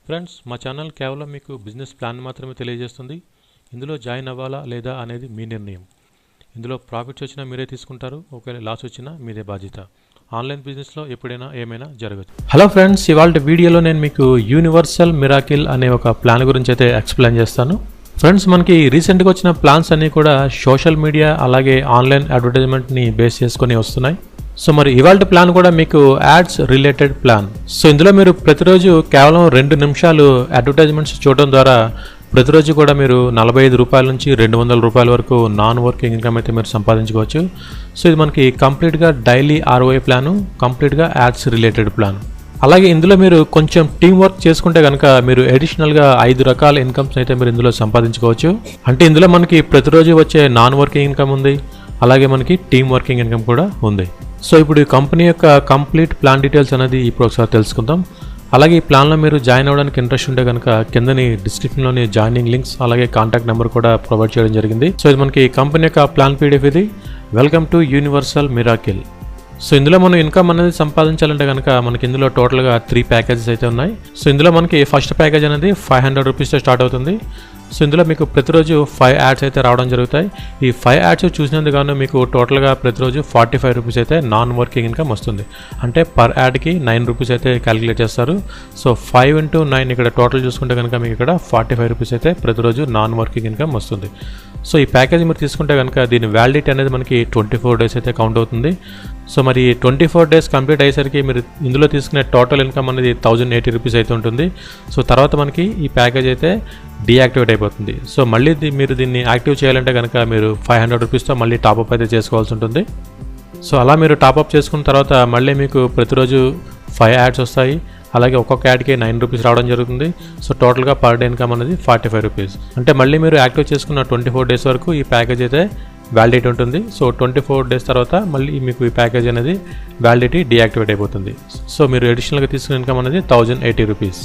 Friends మా channel కేవలం మీకు బిజినెస్ ప్లాన్ మాత్రమే తెలియజేస్తుంది. ఇందులో జాయిన్ అవ్వాలా లేదా అనేది మీ నిర్ణయం. ఇందులో ప్రాఫిట్స్ వచ్చినా మీరే తీసుకుంటారు, ఒకవేళ లాస్ వచ్చినా మీదే బాధ్యత. ఆన్లైన్ బిజినెస్లో ఎప్పుడైనా ఏమైనా జరగచ్చు. హలో ఫ్రెండ్స్, ఇవాళ వీడియోలో నేను మీకు యూనివర్సల్ మిరాకిల్ అనే ఒక ప్లాన్ గురించి అయితే ఎక్స్ప్లెయిన్ చేస్తాను. ఫ్రెండ్స్, మనకి రీసెంట్గా వచ్చిన ప్లాన్స్ అన్నీ కూడా సోషల్ మీడియా అలాగే ఆన్లైన్ అడ్వర్టైజ్మెంట్ని బేస్ చేసుకొని వస్తున్నాయి. సో మరి ఇవాళ ప్లాన్ కూడా మీకు యాడ్స్ రిలేటెడ్ ప్లాన్. సో ఇందులో మీరు ప్రతిరోజు కేవలం 2 నిమిషాలు అడ్వర్టైజ్మెంట్స్ చూడడం ద్వారా ప్రతిరోజు కూడా మీరు 45 రూపాయల నుంచి 200 రూపాయల వరకు నాన్ వర్కింగ్ ఇన్కమ్ అయితే మీరు సంపాదించుకోవచ్చు. సో ఇది మనకి కంప్లీట్గా డైలీ ROI ప్లాను, కంప్లీట్గా యాడ్స్ రిలేటెడ్ ప్లాన్. అలాగే ఇందులో మీరు కొంచెం టీం వర్క్ చేసుకుంటే కనుక మీరు అడిషనల్గా 5 రకాల ఇన్కమ్స్ అయితే మీరు ఇందులో సంపాదించుకోవచ్చు. అంటే ఇందులో మనకి ప్రతిరోజు వచ్చే నాన్ వర్కింగ్ ఇన్కమ్ ఉంది, అలాగే మనకి టీం వర్కింగ్ ఇన్కమ్ కూడా ఉంది. సో ఇప్పుడు ఈ కంపెనీ యొక్క కంప్లీట్ ప్లాన్ డీటెయిల్స్ అనేది ఇప్పుడు ఒకసారి తెలుసుకుందాం. అలాగే ఈ ప్లాన్లో మీరు జాయిన్ అవ్వడానికి ఇంట్రెస్ట్ ఉంటే కనుక కిందని డిస్క్రిప్షన్లోని జాయినింగ్ లింక్స్ అలాగే కాంటాక్ట్ నెంబర్ కూడా ప్రొవైడ్ చేయడం జరిగింది. సో ఇది మనకి కంపెనీ యొక్క ప్లాన్ PDF ఇది. Welcome to universal miracle. So ఇందులో మనం ఇన్కమ్ అనేది సంపాదించాలంటే కనుక మనకి ఇందులో టోటల్గా 3 ప్యాకేజెస్ అయితే ఉన్నాయి. సో ఇందులో మనకి ఫస్ట్ ప్యాకేజ్ అనేది 500 రూపీస్తో స్టార్ట్ అవుతుంది. సో ఇందులో మీకు ప్రతిరోజు 5 యాడ్స్ అయితే రావడం జరుగుతాయి. ఈ 5 యాడ్స్ చూసినందుకు గాను మీకు టోటల్గా ప్రతిరోజు 45 రూపీస్ అయితే నాన్ వర్కింగ్ ఇన్కమ్ వస్తుంది. అంటే పర్ యాడ్కి 9 రూపీస్ అయితే క్యాలిక్యులేట్ చేస్తారు. సో 5 into 9 ఇక్కడ టోటల్ చూసుకుంటే కనుక మీకు ఇక్కడ 45 రూపీస్ అయితే ప్రతిరోజు నాన్ వర్కింగ్ ఇన్కమ్ వస్తుంది. సో ఈ ప్యాకేజ్ మీరు తీసుకుంటే కనుక దీని వ్యాలిడిటీ అనేది మనకి 24 డేస్ అయితే కౌంట్ అవుతుంది. సో మరి 24 డేస్ కంప్లీట్ అయ్యేసరికి మీరు ఇందులో తీసుకునే టోటల్ ఇన్కమ్ అనేది 1080 రూపీస్ అయితే ఉంటుంది. సో తర్వాత మనకి ఈ ప్యాకేజ్ అయితే డీయాక్టివేట్ అయిపోతుంది. సో మళ్ళీ మీరు దీన్ని యాక్టివ్ చేయాలంటే కనుక మీరు 500 రూపీస్తో మళ్ళీ టాప్అప్ అయితే చేసుకోవాల్సి ఉంటుంది. సో అలా మీరు టాప్అప్ చేసుకున్న తర్వాత మళ్ళీ మీకు ప్రతిరోజు 5 యాడ్స్ వస్తాయి. అలాగే ఒక్కొక్క యాడ్కి 9 రూపీస్ రావడం జరుగుతుంది. సో టోటల్గా పర్ డే ఇన్కమ్ అనేది 45 రూపీస్. అంటే మళ్ళీ మీరు యాక్టివ్ చేసుకున్న 24 డేస్ వరకు ఈ ప్యాకేజ్ అయితే వ్యాలిడిటీ ఉంటుంది. సో 24 డేస్ తర్వాత మళ్ళీ మీకు ఈ ప్యాకేజ్ అనేది వ్యాలిడిటీ డీయాక్టివేట్ అయిపోతుంది. సో మీరు అడిషనల్గా తీసుకున్న ఇన్కమ్ అనేది 1080 రూపీస్.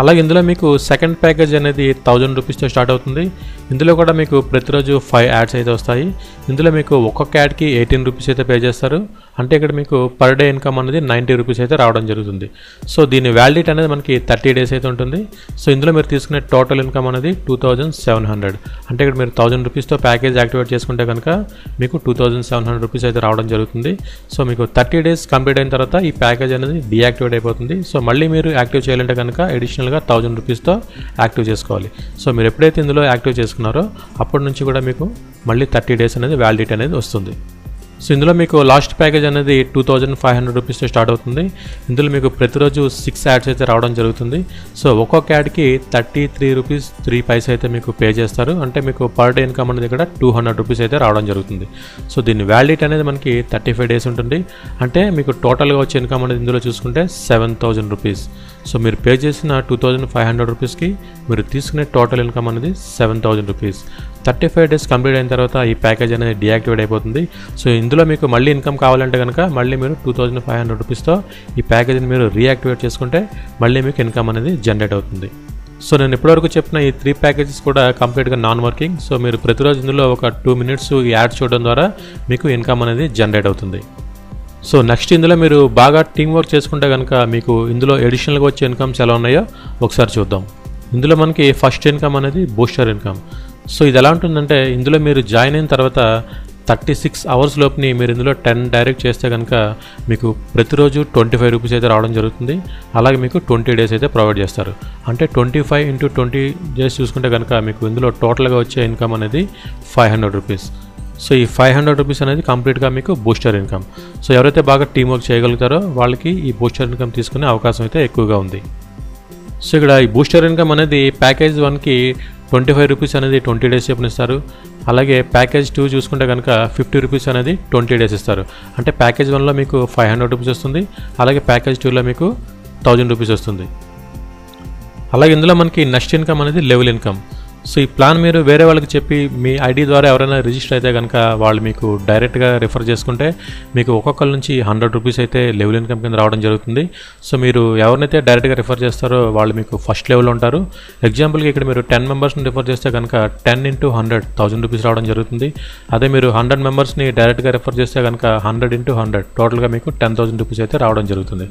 అలాగే ఇందులో మీకు సెకండ్ ప్యాకేజ్ అనేది 1000 రూపీస్తో స్టార్ట్ అవుతుంది. ఇందులో కూడా మీకు ప్రతిరోజు 5 యాడ్స్ అయితే వస్తాయి. ఇందులో మీకు ఒక్కొక్క యాడ్కి 18 రూపీస్ అయితే పే చేస్తారు. అంటే ఇక్కడ మీకు పర్ డే ఇన్కమ్ అనేది 90 రూపీస్ అయితే రావడం జరుగుతుంది. సో దీని వ్యాలిడిటీ అనేది మనకి 30 డేస్ అయితే ఉంటుంది. సో ఇందులో మీరు తీసుకునే టోటల్ ఇన్కమ్ అనేది 2700. అంటే ఇక్కడ మీరు 1000 రూపీస్తో ప్యాకేజ్ యాక్టివేట్ చేసుకుంటే కనుక మీకు 2700 రూపీస్ అయితే రావడం జరుగుతుంది. సో మీకు 30 డేస్ కంప్లీట్ అయిన తర్వాత ఈ ప్యాకేజ్ అనేది డీయాక్టివేట్ అయిపోతుంది. సో మళ్ళీ మీరు యాక్టివ్ చేయాలంటే కనుక అడిషనల్గా 1000 రూపీస్తో యాక్టివ్ చేసుకోవాలి. సో మీరు ఎప్పుడైతే ఇందులో యాక్టివ్ చేసుకున్నారో అప్పటి నుంచి కూడా మీకు మళ్ళీ 30 డేస్ అనేది వ్యాలిడిటీ అనేది వస్తుంది. సో ఇందులో మీకు లాస్ట్ ప్యాకేజ్ అనేది 2500 రూపీస్తో స్టార్ట్ అవుతుంది. ఇందులో మీకు ప్రతిరోజు 6 యాడ్స్ అయితే రావడం జరుగుతుంది. సో ఒక్కొక్క యాడ్కి 33 రూపీస్ 3 పైసా అయితే మీకు పే చేస్తారు. అంటే మీకు పర్ డే ఇన్కమ్ అనేది ఇక్కడ 200 రూపీస్ అయితే రావడం జరుగుతుంది. సో దీని వ్యాలిడిటీ అనేది మనకి 35 డేస్ ఉంటుంది. అంటే మీకు టోటల్గా వచ్చే ఇన్కమ్ అనేది ఇందులో చూసుకుంటే 7000 రూపీస్. సో మీరు పే చేసిన 2500 రూపీస్కి మీరు తీసుకునే టోటల్ ఇన్కమ్ అనేది 7000 రూపీస్. 35 డేస్ కంప్లీట్ అయిన తర్వాత ఈ ప్యాకేజ్ అనేది డీయాక్టివేట్ అయిపోతుంది. సో ఇందులో మీకు మళ్ళీ ఇన్కమ్ కావాలంటే కనుక మళ్ళీ మీరు 2500 రూపీస్తో ఈ ప్యాకేజీని మీరు రీయాక్టివేట్ చేసుకుంటే మళ్ళీ మీకు ఇన్కమ్ అనేది జనరేట్ అవుతుంది. సో నేను ఇప్పటివరకు చెప్పిన ఈ 3 ప్యాకేజెస్ కూడా కంప్లీట్గా నాన్ వర్కింగ్. సో మీరు ప్రతిరోజు ఇందులో ఒక 2 మినిట్స్ ఈ యాడ్ చూడడం ద్వారా మీకు ఇన్కమ్ అనేది జనరేట్ అవుతుంది. సో నెక్స్ట్ ఇందులో మీరు బాగా టీం వర్క్ చేసుకుంటే కనుక మీకు ఇందులో అడిషనల్గా వచ్చే ఇన్కమ్స్ ఎలా ఉన్నాయో ఒకసారి చూద్దాం. ఇందులో మనకి ఫస్ట్ ఇన్కమ్ అనేది బూస్టర్ ఇన్కమ్. సో ఇది ఎలా ఉంటుందంటే ఇందులో మీరు జాయిన్ అయిన తర్వాత 36 అవర్స్ లోపుని మీరు ఇందులో 10 డైరెక్ట్ చేస్తే కనుక మీకు ప్రతిరోజు 25 రూపీస్ అయితే రావడం జరుగుతుంది. అలాగే మీకు 20 డేస్ అయితే ప్రొవైడ్ చేస్తారు. అంటే 25 into 20 డేస్ చూసుకుంటే కనుక మీకు ఇందులో టోటల్గా వచ్చే ఇన్కమ్ అనేది 500 రూపీస్. సో ఈ 500 రూపీస్ అనేది కంప్లీట్గా మీకు బూస్టర్ ఇన్కమ్. సో ఎవరైతే బాగా టీం వర్క్ చేయగలుగుతారో వాళ్ళకి ఈ బూస్టర్ ఇన్కమ్ తీసుకునే అవకాశం అయితే ఎక్కువగా ఉంది. సో ఇక్కడ ఈ బూస్టర్ ఇన్కమ్ అనేది ప్యాకేజ్ 1కి 25 రూపీస్ అనేది 20 డేస్ చెప్పిన ఇస్తారు. అలాగే ప్యాకేజ్ 2 చూసుకుంటే కనుక 50 రూపీస్ అనేది 20 డేస్ ఇస్తారు. అంటే ప్యాకేజ్ 1లో మీకు 500 రూపీస్ వస్తుంది. అలాగే ప్యాకేజ్ 2లో మీకు 1000 రూపీస్ వస్తుంది. అలాగే ఇందులో మనకి నెక్స్ట్ ఇన్కమ్ అనేది లెవెల్ ఇన్కమ్. సో ఈ ప్లాన్ మీరు వేరే వాళ్ళకి చెప్పి మీ ఐడి ద్వారా ఎవరైనా రిజిస్టర్ అయితే కనుక వాళ్ళు మీకు డైరెక్ట్గా రిఫర్ చేసుకుంటే మీకు ఒక్కొక్కరి నుంచి 100 రూపీస్ అయితే లెవెల్ ఇన్కమ్ కింద రావడం జరుగుతుంది. సో మీరు ఎవరినైతే డైరెక్ట్గా రిఫర్ చేస్తారో వాళ్ళు మీకు ఫస్ట్ లెవెల్లో ఉంటారు. ఎగ్జాంపుల్కి ఇక్కడ మీరు 10 మెంబర్స్ని రిఫర్ చేస్తే కనుక 10 × 100 1000 రూపీస్ రావడం జరుగుతుంది. అదే మీరు 100 మెంబర్స్ని డైరెక్ట్గా రిఫర్ చేస్తే కనుక 100 × 100 టోటల్గా మీకు 10,000 రూపీస్ అయితే రావడం జరుగుతుంది.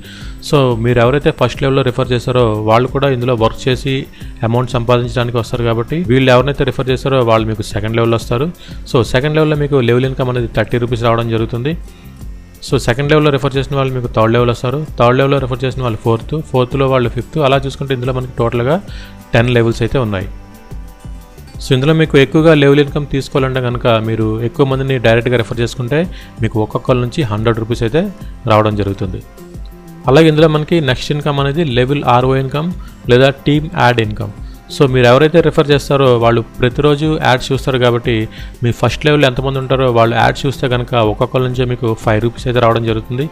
సో మీరు ఎవరైతే ఫస్ట్ లెవెల్లో రిఫర్ చేస్తారో వాళ్ళు కూడా ఇందులో వర్క్ చేసి అమౌంట్ సంపాదించడానికి వస్తారు కాబట్టి వీళ్ళు ఎవరినైతే రిఫర్ చేస్తారో వాళ్ళు మీకు సెకండ్ లెవెల్లో వస్తారు. సో సెకండ్ లెవెల్లో మీకు లెవెల్ ఇన్కమ్ అనేది 30 రూపీస్ రావడం జరుగుతుంది. సో సెకండ్ లెవెల్లో రిఫర్ చేసిన వాళ్ళు మీకు థర్డ్ లెవెల్ వస్తారు. థర్డ్ లెవెల్లో రిఫర్ చేసిన వాళ్ళు ఫోర్త్లో వాళ్ళు 5th, అలా చూసుకుంటే ఇందులో మనకి టోటల్గా 10 లెవెల్స్ అయితే ఉన్నాయి. సో ఇందులో మీకు ఎక్కువగా లెవెల్ ఇన్కమ్ తీసుకోవాలంటే కనుక మీరు ఎక్కువ మందిని డైరెక్ట్గా రిఫర్ చేసుకుంటే మీకు ఒక్కొక్కరి నుంచి 100 రూపీస్ అయితే రావడం జరుగుతుంది. అలాగే ఇందులో మనకి నెక్స్ట్ ఇన్కమ్ అనేది లెవెల్ RO ఇన్కమ్ లేదా టీమ్ యాడ్ ఇన్కమ్. సో మీరు ఎవరైతే రిఫర్ చేస్తారో వాళ్ళు ప్రతిరోజు యాడ్స్ చూస్తారు కాబట్టి మీ ఫస్ట్ లెవెల్ ఎంతమంది ఉంటారో వాళ్ళు యాడ్స్ చూస్తే కనుక ఒక్కొక్కరి నుంచి మీకు 5 రూపీస్ అయితే రావడం జరుగుతుంది.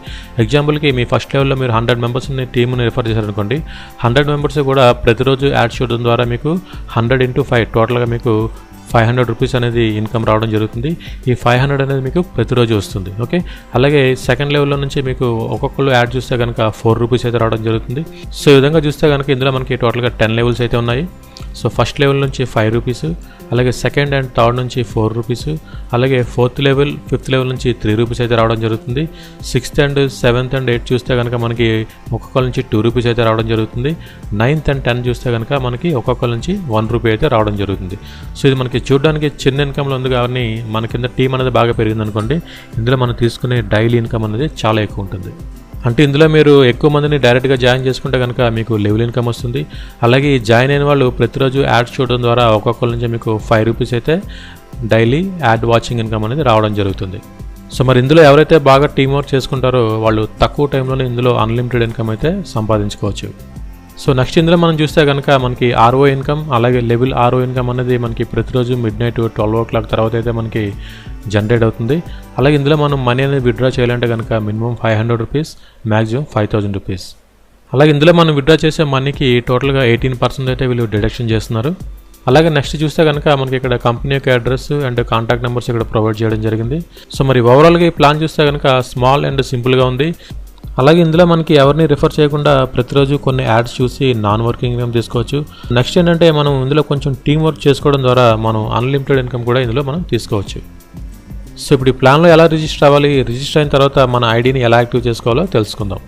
ఎగ్జాంపుల్కి మీ ఫస్ట్ లెవెల్లో మీరు 100 మెంబర్స్ని టీమ్ని రిఫర్ చేశారనుకోండి, 100 మెంబర్స్ కూడా ప్రతిరోజు యాడ్స్ చూడడం ద్వారా మీకు 100 × 5 టోటల్గా మీకు 500 రూపీస్ అనేది ఇన్కమ్ రావడం జరుగుతుంది. ఈ 500 అనేది మీకు ప్రతిరోజు వస్తుంది. ఓకే, అలాగే సెకండ్ లెవెల్లో నుంచి మీకు ఒక్కొక్కరు యాడ్ చూస్తే కనుక 4 రూపీస్ అయితే రావడం జరుగుతుంది. సో ఈ విధంగా చూస్తే కనుక ఇందులో మనకి టోటల్గా 10 లెవెల్స్ అయితే ఉన్నాయి. సో ఫస్ట్ లెవెల్ నుంచి 5 రూపీస్, అలాగే సెకండ్ అండ్ థర్డ్ నుంచి 4 రూపీస్, అలాగే 4th లెవెల్ 5th లెవెల్ నుంచి 3 రూపీస్ అయితే రావడం జరుగుతుంది. 6th and 7th and 8th చూస్తే కనుక మనకి ఒక్కొక్కరి నుంచి 2 రూపీస్ అయితే రావడం జరుగుతుంది. 9th అండ్ 10th చూస్తే కనుక మనకి ఒక్కొక్కరి నుంచి 1 రూపీ అయితే రావడం జరుగుతుంది. సో ఇది మనకి చూడడానికి చిన్న ఇన్కమ్లో ఉంది కానీ మన కింద టీం అనేది బాగా పెరిగింది అనుకోండి, ఇందులో మనం తీసుకునే డైలీ ఇన్కమ్ అనేది చాలా ఎక్కువ ఉంటుంది. అంటే ఇందులో మీరు ఎక్కువ మందిని డైరెక్ట్గా జాయిన్ చేసుకుంటే కనుక మీకు లెవెల్ ఇన్కమ్ వస్తుంది. అలాగే ఈ జాయిన్ అయిన వాళ్ళు ప్రతిరోజు యాడ్స్ చూడడం ద్వారా ఒక్కొక్కరి నుంచి మీకు 5 రూపీస్ అయితే డైలీ యాడ్ వాచింగ్ ఇన్కమ్ అనేది రావడం జరుగుతుంది. సో మరి ఇందులో ఎవరైతే బాగా టీమ్ వర్క్ చేసుకుంటారో వాళ్ళు తక్కువ టైంలోనే ఇందులో అన్లిమిటెడ్ ఇన్కమ్ అయితే సంపాదించుకోవచ్చు. సో నెక్స్ట్ ఇందులో మనం చూస్తే కనుక మనకి RO ఇన్కమ్ అలాగే లెవెల్ RO ఇన్కమ్ అనేది మనకి ప్రతిరోజు మిడ్నైట్ 12 o'clock తర్వాత అయితే మనకి జనరేట్ అవుతుంది. అలాగే ఇందులో మనం మనీ అనేది విత్డ్రా చేయాలంటే కనుక మినిమం 500 రూపీస్, మ్యాక్సిమం 5000 రూపీస్. అలాగే ఇందులో మనం విత్డ్రా చేసే మనీకి టోటల్గా 18% అయితే వీళ్ళు డిడక్షన్ చేస్తున్నారు. అలాగే నెక్స్ట్ చూస్తే కనుక మనకి ఇక్కడ కంపెనీ యొక్క అడ్రస్ అండ్ కాంటాక్ట్ నెంబర్స్ ఇక్కడ ప్రొవైడ్ చేయడం జరిగింది. సో మరి ఓవరాల్గా ఈ ప్లాన్ చూస్తే కనుక స్మాల్ అండ్ సింపుల్గా ఉంది. అలాగే ఇందులో మనకి ఎవరిని రిఫర్ చేయకుండా ప్రతిరోజు కొన్ని యాడ్స్ చూసి నాన్ వర్కింగ్ ఇన్కమ్ తీసుకోవచ్చు. నెక్స్ట్ ఏంటంటే మనం ఇందులో కొంచెం టీం వర్క్ చేసుకోవడం ద్వారా మనం అన్లిమిటెడ్ ఇన్కమ్ కూడా ఇందులో మనం తీసుకోవచ్చు. సో ఇప్పుడు ఈ ప్లాన్లో ఎలా రిజిస్టర్ అవ్వాలి, రిజిస్టర్ అయిన తర్వాత మన ఐడిని ఎలా యాక్టివ్ చేసుకోవాలో తెలుసుకుందాం.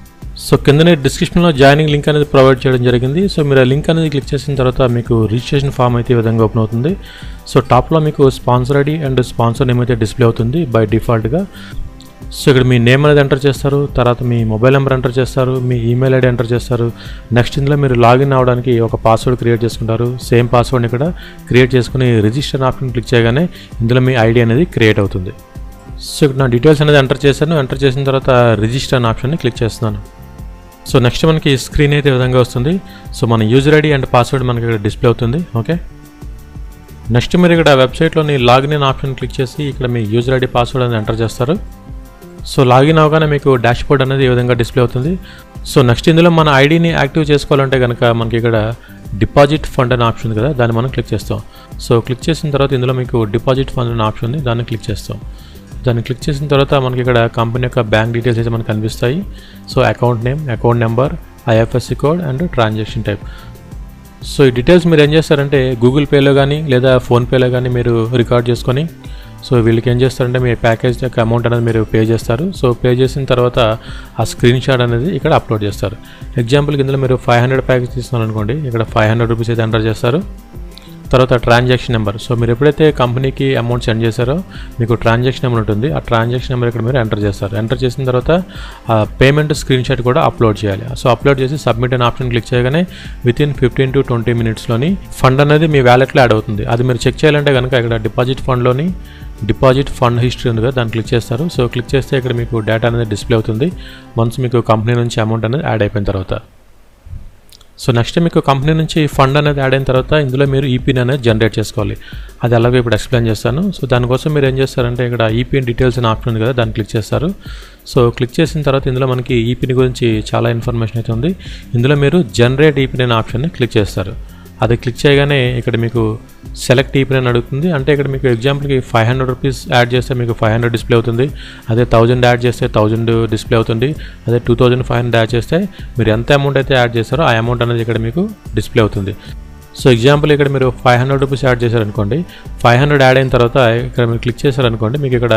సో కిందనే డిస్క్రిప్షన్లో జాయినింగ్ లింక్ అనేది ప్రొవైడ్ చేయడం జరిగింది. సో మీరు ఆ లింక్ అనేది క్లిక్ చేసిన తర్వాత మీకు రిజిస్ట్రేషన్ ఫామ్ అయితే ఈ విధంగా ఓపెన్ అవుతుంది. సో టాప్లో మీకు sponsor ID and sponsor name అయితే డిస్ప్లే అవుతుంది బై డిఫాల్ట్గా. సో ఇక్కడ మీ నేమ్ అనేది ఎంటర్ చేస్తారు, తర్వాత మీ మొబైల్ నెంబర్ ఎంటర్ చేస్తారు, మీ ఈమెయిల్ ఐడి ఎంటర్ చేస్తారు. నెక్స్ట్ ఇందులో మీరు లాగిన్ అవ్వడానికి ఒక పాస్వర్డ్ క్రియేట్ చేసుకుంటారు. సేమ్ పాస్వర్డ్ని ఇక్కడ క్రియేట్ చేసుకుని రిజిస్టర్ ఆప్షన్ క్లిక్ చేయగానే ఇందులో మీ ఐడి అనేది క్రియేట్ అవుతుంది. సో ఇక్కడ నా డీటెయిల్స్ అనేది ఎంటర్ చేశాను. ఎంటర్ చేసిన తర్వాత రిజిస్టర్ అనే ఆప్షన్ని క్లిక్ చేస్తున్నాను. సో నెక్స్ట్ మనకి స్క్రీన్ అయితే ఈ విధంగా వస్తుంది. సో మన యూజర్ ఐడి అండ్ పాస్వర్డ్ మనకి ఇక్కడ డిస్ప్లే అవుతుంది. ఓకే, నెక్స్ట్ మీరు ఇక్కడ వెబ్సైట్లోని లాగిన్ అనే ఆప్షన్ క్లిక్ చేసి ఇక్కడ మీ యూజర్ ఐడి పాస్వర్డ్ అనేది ఎంటర్ చేస్తారు. సో లాగిన్ అవగానే మీకు డాష్ బోర్డ్ అనేది ఈ విధంగా డిస్ప్లే అవుతుంది. సో నెక్స్ట్ ఇందులో మన ఐడిని యాక్టివ్ చేసుకోవాలంటే కనుక మనకి ఇక్కడ డిపాజిట్ ఫండ్ అనే ఆప్షన్ ఉంది కదా, దాన్ని మనం క్లిక్ చేస్తాం. సో క్లిక్ చేసిన తర్వాత ఇందులో మీకు డిపాజిట్ ఫండ్ అనే ఆప్షన్ ఉంది, దాన్ని క్లిక్ చేస్తాం. దాన్ని క్లిక్ చేసిన తర్వాత మనకి ఇక్కడ కంపెనీ యొక్క బ్యాంక్ డీటెయిల్స్ అయితే మనకు కనిపిస్తాయి. So account name, account number, IFSC code and transaction type. So ఈ డీటెయిల్స్ మీరు ఏం చేస్తారంటే గూగుల్ పేలో కానీ లేదా ఫోన్పేలో కానీ మీరు రికార్డ్ చేసుకొని సో వీళ్ళకి ఏం చేస్తారంటే మీ ప్యాకేజ్ యొక్క అమౌంట్ అనేది మీరు పే చేస్తారు. సో పే చేసిన తర్వాత ఆ స్క్రీన్ షాట్ అనేది ఇక్కడ అప్లోడ్ చేస్తారు. ఎగ్జాంపుల్కి ఇందులో మీరు 500 ప్యాకేజ్ తీసుకున్నారు అనుకోండి, ఇక్కడ 500 రూపీస్ అయితే ఎంటర్ చేస్తారు. తర్వాత ట్రాన్సాక్షన్ నెంబర్, సో మీరు ఎప్పుడైతే కంపెనీకి అమౌంట్ సెండ్ చేశారో మీకు ట్రాన్సాక్షన్ నెంబర్ ఉంటుంది, ఆ ట్రాన్సాక్షన్ నెంబర్ ఇక్కడ మీరు ఎంటర్ చేస్తారు. ఎంటర్ చేసిన తర్వాత ఆ పేమెంట్ స్క్రీన్ షాట్ కూడా అప్లోడ్ చేయాలి. సో అప్లోడ్ చేసి సబ్మిట్ అనే ఆప్షన్ క్లిక్ చేయగానే వితిన్ 15 to 20 minutesలోని ఫండ్ అనేది మీ వ్యాలెట్లో యాడ్ అవుతుంది. అది మీరు చెక్ చేయాలంటే కనుక ఇక్కడ డిపాజిట్ ఫండ్లోని డిపాజిట్ ఫండ్ హిస్టరీ ఉంది కదా, దాన్ని క్లిక్ చేస్తారు. సో క్లిక్ చేస్తే ఇక్కడ మీకు డేటా అనేది డిస్ప్లే అవుతుంది వన్స్ మీకు కంపెనీ నుంచి అమౌంట్ అనేది యాడ్ అయిపోయిన తర్వాత. సో నెక్స్ట్ మీకు కంపెనీ నుంచి ఫండ్ అనేది యాడ్ అయిన తర్వాత ఇందులో మీరు ఈపీని అనేది జనరేట్ చేసుకోవాలి. అది అలాగే ఇప్పుడు ఎక్స్ప్లెయిన్ చేస్తాను. సో దానికోసం మీరు ఏం చేస్తారంటే ఇక్కడ ఈపీని డీటెయిల్స్ అనే ఆప్షన్ ఉంది కదా, దాన్ని క్లిక్ చేస్తారు. సో క్లిక్ చేసిన తర్వాత ఇందులో మనకి ఈపీని గురించి చాలా ఇన్ఫర్మేషన్ అయితే ఉంది. ఇందులో మీరు జనరేట్ ఈపీని అనే ఆప్షన్ని క్లిక్ చేస్తారు. అది క్లిక్ చేయగానే ఇక్కడ మీకు సెలెక్ట్ ఈపిన్ అని అడుగుతుంది. అంటే ఇక్కడ మీకు ఎగ్జాంపుల్కి 500 రూపీస్ యాడ్ చేస్తే మీకు 500 డిస్ప్లే అవుతుంది. అదే 1000 యాడ్ చేస్తే 1000 డిస్ప్లే అవుతుంది. అదే 2500 యాడ్ చేస్తే మీరు ఎంత అమౌంట్ అయితే యాడ్ చేస్తారో ఆ అమౌంట్ అనేది ఇక్కడ మీకు డిస్ప్లే అవుతుంది. సో ఎగ్జాంపుల్ ఇక్కడ మీరు 500 రూపీస్ యాడ్ చేశారనుకోండి, 500 యాడ్ అయిన తర్వాత ఇక్కడ మీరు క్లిక్ చేశారనుకోండి, మీకు ఇక్కడ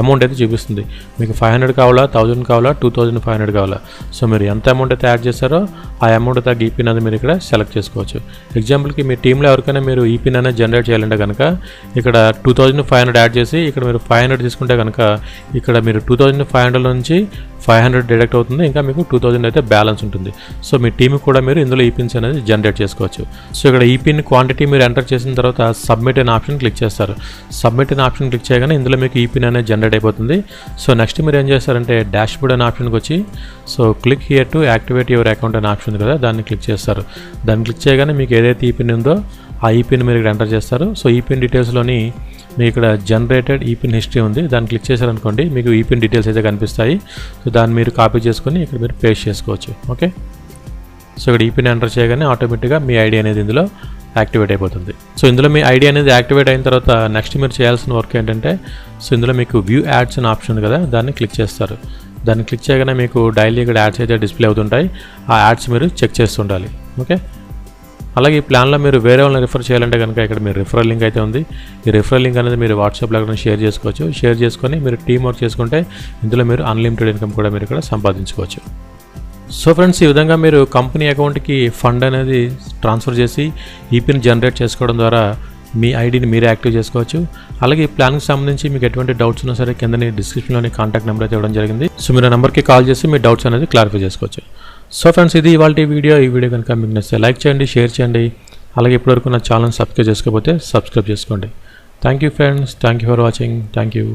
అమౌంట్ అయితే చూపిస్తుంది. మీకు 500 కావాలా, 1000 కావాలా, 2500 కావాలా. సో మీరు ఎంత అమౌంట్ అయితే యాడ్ చేస్తారో ఆ అమౌంట్ తగ్గ ఈపిన్ అనేది మీరు ఇక్కడ సెలెక్ట్ చేసుకోవచ్చు. ఎగ్జాంపుల్కి మీ టీంలో ఎవరికైనా మీరు ఈపిన్ అనేది జనరేట్ చేయాలంటే కనుక ఇక్కడ 2500 యాడ్ చేసి ఇక్కడ మీరు 500 తీసుకుంటే కనుక ఇక్కడ మీరు 2500 నుంచి 500 డిడక్ట్ అవుతుంది. ఇంకా మీకు 2000 అయితే బ్యాలెన్స్ ఉంటుంది. సో మీ టీంకి కూడా మీరు ఇందులో ఈపిన్స్ అనేది జనరేట్ చేసుకోవచ్చు. సో ఇక్కడ ఈపిన్ క్వాంటిటీ మీరు ఎంటర్ చేసిన తర్వాత సబ్మిట్ అనే ఆప్షన్ క్లిక్ చేస్తారు. సబ్మిట్ అనే ఆప్షన్ క్లిక్ చేయగానే ఇందులో మీకు ఈపిన్ అనేది జనరేట్ అయిపోతుంది. సో నెక్స్ట్ మీరు ఏం చేస్తారంటే డాష్ బోర్డ్ అనే ఆప్షన్కి వచ్చి so click here to activate your account అనే ఆప్షన్ ఉంది కదా, దాన్ని క్లిక్ చేస్తారు. దాన్ని క్లిక్ చేయగానే మీకు ఏదైతే ఈపిన్ ఉందో ఆ ఈపిన్ మీరు ఇక్కడ ఎంటర్ చేస్తారు. సో ఈపిన్ డీటెయిల్స్లోని మీకు ఇక్కడ జనరేటెడ్ ఈపిన్ హిస్టరీ ఉంది, దాన్ని క్లిక్ చేశారనుకోండి మీకు ఈపిన్ డీటెయిల్స్ అయితే కనిపిస్తాయి. సో దాన్ని మీరు కాపీ చేసుకొని ఇక్కడ మీరు పేస్ట్ చేసుకోవచ్చు. ఓకే, సో ఇక్కడ ఈపిన్ ఎంటర్ చేయగానే ఆటోమేటిక్గా మీ ఐడి అనేది ఇందులో యాక్టివేట్ అయిపోతుంది. సో ఇందులో మీ ఐడి అనేది యాక్టివేట్ అయిన తర్వాత నెక్స్ట్ మీరు చేయాల్సిన వర్క్ ఏంటంటే సో ఇందులో మీకు వ్యూ యాడ్స్ అనే ఆప్షన్ ఉంది కదా, దాన్ని క్లిక్ చేస్తారు. దాన్ని క్లిక్ చేయగానే మీకు డైలీ ఇక్కడ యాడ్స్ అయితే డిస్ప్లే అవుతుంటాయి. ఆ యాడ్స్ మీరు చెక్ చేస్తుండాలి. ఓకే, అలాగే ఈ ప్లాన్లో మీరు వేరే వాళ్ళని రిఫర్ చేయాలంటే కనుక ఇక్కడ మీరు రిఫరల్ లింక్ అయితే ఉంది. ఈ రిఫరల్ లింక్ అనేది మీరు వాట్సాప్లో ఎక్కడ షేర్ చేసుకోవచ్చు. షేర్ చేసుకొని మీరు టీమ్ వర్క్ చేసుకుంటే ఇందులో మీరు అన్లిమిటెడ్ ఇన్కమ్ కూడా మీరు ఇక్కడ సంపాదించుకోవచ్చు. సో ఫ్రెండ్స్, ఈ విధంగా మీరు కంపెనీ అకౌంట్కి ఫండ్ అనేది ట్రాన్స్ఫర్ చేసి ఈపిన్ జనరేట్ చేసుకోవడం ద్వారా మీ ఐడిని మీరే యాక్టివ్ చేసుకోవచ్చు. అలాగే ఈ ప్లాన్కి సంబంధించి మీకు ఎటువంటి డౌట్స్ ఉన్నా సరే కిందని డిస్క్రిప్షన్లోని కాంటాక్ట్ నెంబర్ అయితే ఇవ్వడం జరిగింది. సో మీరు ఆ నెంబర్కి కాల్ చేసి మీ డౌట్స్ అనేది క్లారిఫై చేసుకోవచ్చు. సో ఫ్రెండ్స్, ఇది ఇవాళ వీడియో. ఈ వీడియో కనుక మీకు నచ్చితే లైక్ చేయండి, షేర్ చేయండి. అలాగే ఇప్పటివరకు నా ఛానల్ సబ్స్క్రైబ్ చేసుకోకపోతే సబ్స్క్రైబ్ చేసుకోండి. Thank you friends, thank you for watching. Thank you.